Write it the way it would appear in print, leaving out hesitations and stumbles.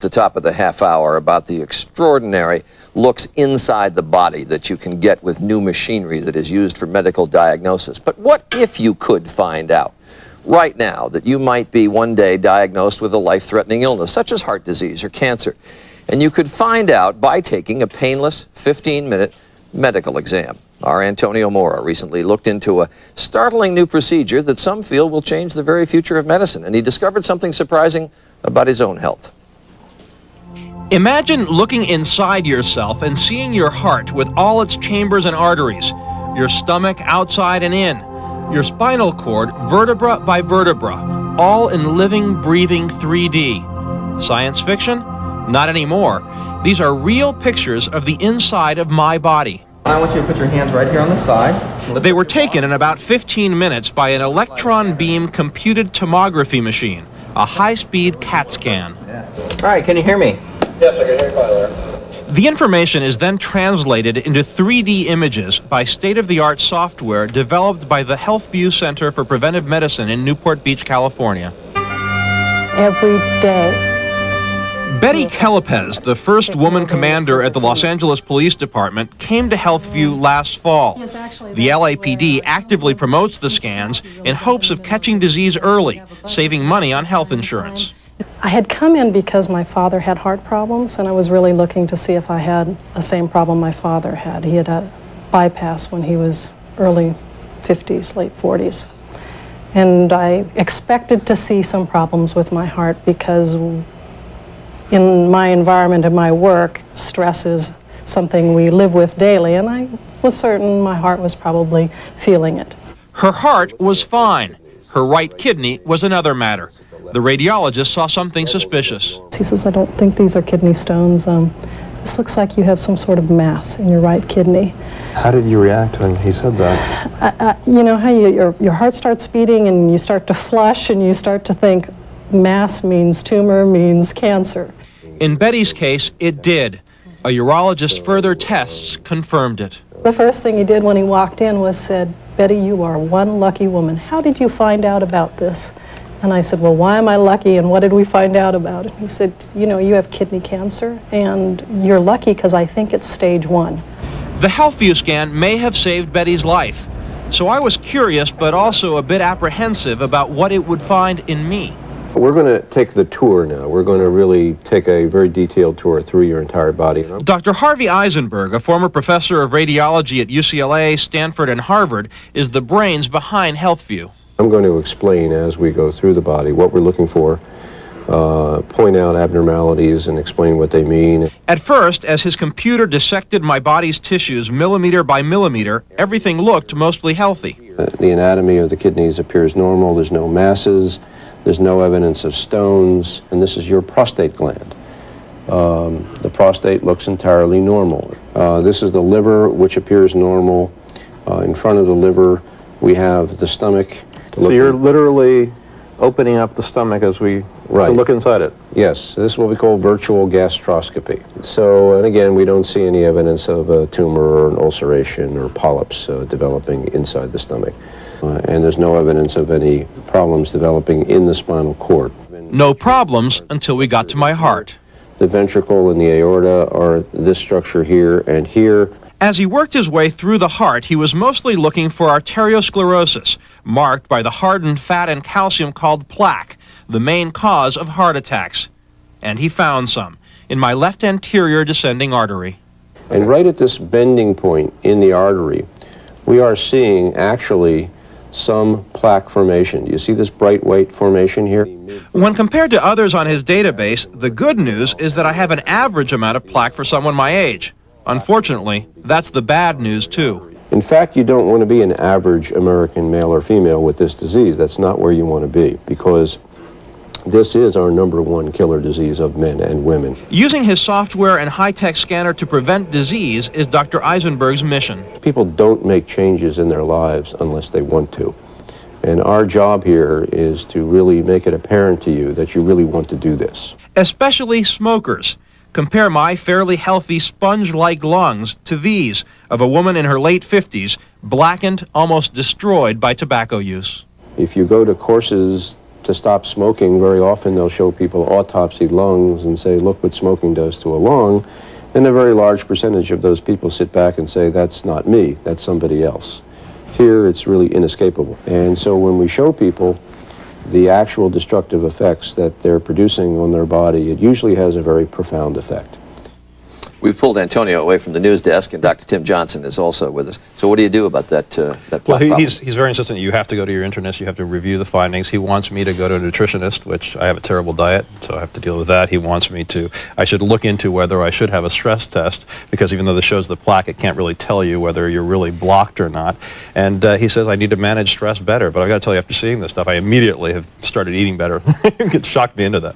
the top of the half hour about the extraordinary looks inside the body that you can get with new machinery that is used for medical diagnosis. But what if you could find out right now that you might be one day diagnosed with a life-threatening illness, such as heart disease or cancer, and you could find out by taking a painless 15-minute medical exam? Our Antonio Mora recently looked into a startling new procedure that some feel will change the very future of medicine, and he discovered something surprising about his own health. Imagine looking inside yourself and seeing your heart with all its chambers and arteries, your stomach outside and in, your spinal cord vertebra by vertebra, all in living, breathing 3D. Science fiction? Not anymore. These are real pictures of the inside of my body. I want you to put your hands right here on the side. They were taken in about 15 minutes by an electron beam computed tomography machine, a high-speed CAT scan. All right, can you hear me? Yes, I can hear you fine there. The information is then translated into 3D images by state-of-the-art software developed by the HealthView Center for Preventive Medicine in Newport Beach, California. Every day. Betty Kellepez, the first woman commander at the Los Angeles Police Department, came to HealthView last fall. The LAPD actively promotes the scans in hopes of catching disease early, saving money on health insurance. I had come in because my father had heart problems, and I was really looking to see if I had the same problem my father had. He had a bypass when he was early 50s, late 40s. And I expected to see some problems with my heart because in my environment and my work, stress is something we live with daily, and I was certain my heart was probably feeling it. Her heart was fine. Her right kidney was another matter. The radiologist saw something suspicious. He says, I don't think these are kidney stones. This looks like you have some sort of mass in your right kidney. How did you react when he said that? You know how your heart starts beating and you start to flush and you start to think mass means tumor, means cancer. In Betty's case, it did. A urologist's further tests confirmed it. The first thing he did when he walked in was said, Betty, you are one lucky woman. How did you find out about this? And I said, well, why am I lucky and what did we find out about it? He said, you know, you have kidney cancer and you're lucky because I think it's stage 1. The HealthView scan may have saved Betty's life. So I was curious but also a bit apprehensive about what it would find in me. We're going to take the tour now. We're going to really take a very detailed tour through your entire body. Dr. Harvey Eisenberg, a former professor of radiology at UCLA, Stanford, and Harvard, is the brains behind HealthView. I'm going to explain as we go through the body what we're looking for, point out abnormalities and explain what they mean. At first, as his computer dissected my body's tissues millimeter by millimeter, everything looked mostly healthy. The anatomy of the kidneys appears normal. There's no masses. There's no evidence of stones, and this is your prostate gland. The prostate looks entirely normal. This is the liver, which appears normal. In front of the liver, we have the stomach. So you're literally opening up the stomach as we to look inside it? Yes, this is what we call virtual gastroscopy. So, and again, we don't see any evidence of a tumor or an ulceration or polyps developing inside the stomach. And there's no evidence of any problems developing in the spinal cord. No problems until we got to my heart. The ventricle and the aorta are this structure here and here. As he worked his way through the heart, he was mostly looking for arteriosclerosis, marked by the hardened fat and calcium called plaque, the main cause of heart attacks. And he found some in my left anterior descending artery. And right at this bending point in the artery, we are seeing actually some plaque formation. Do you see this bright white formation here? When compared to others on his database, the good news is that I have an average amount of plaque for someone my age. Unfortunately, that's the bad news too. In fact, you don't want to be an average American male or female with this disease. That's not where you want to be, because this is our #1 killer disease of men and women. Using his software and high-tech scanner to prevent disease is Dr. Eisenberg's mission. People don't make changes in their lives unless they want to. And our job here is to really make it apparent to you that you really want to do this. Especially smokers. Compare my fairly healthy sponge-like lungs to these of a woman in her late 50s, blackened, almost destroyed by tobacco use. If you go to courses to stop smoking, very often they'll show people autopsied lungs and say, look what smoking does to a lung. And a very large percentage of those people sit back and say, that's not me, that's somebody else. Here, it's really inescapable. And so when we show people the actual destructive effects that they're producing on their body, it usually has a very profound effect. We've pulled Antonio away from the news desk, and Dr. Tim Johnson is also with us. So what do you do about that plaque Well, problem? he's very insistent you have to go to your internist, you have to review the findings. He wants me to go to a nutritionist, which I have a terrible diet, so I have to deal with that. He wants me to, I should look into whether I should have a stress test, because even though this shows the plaque, it can't really tell you whether you're really blocked or not. And he says I need to manage stress better, but I've got to tell you, after seeing this stuff, I immediately have started eating better. It shocked me into that.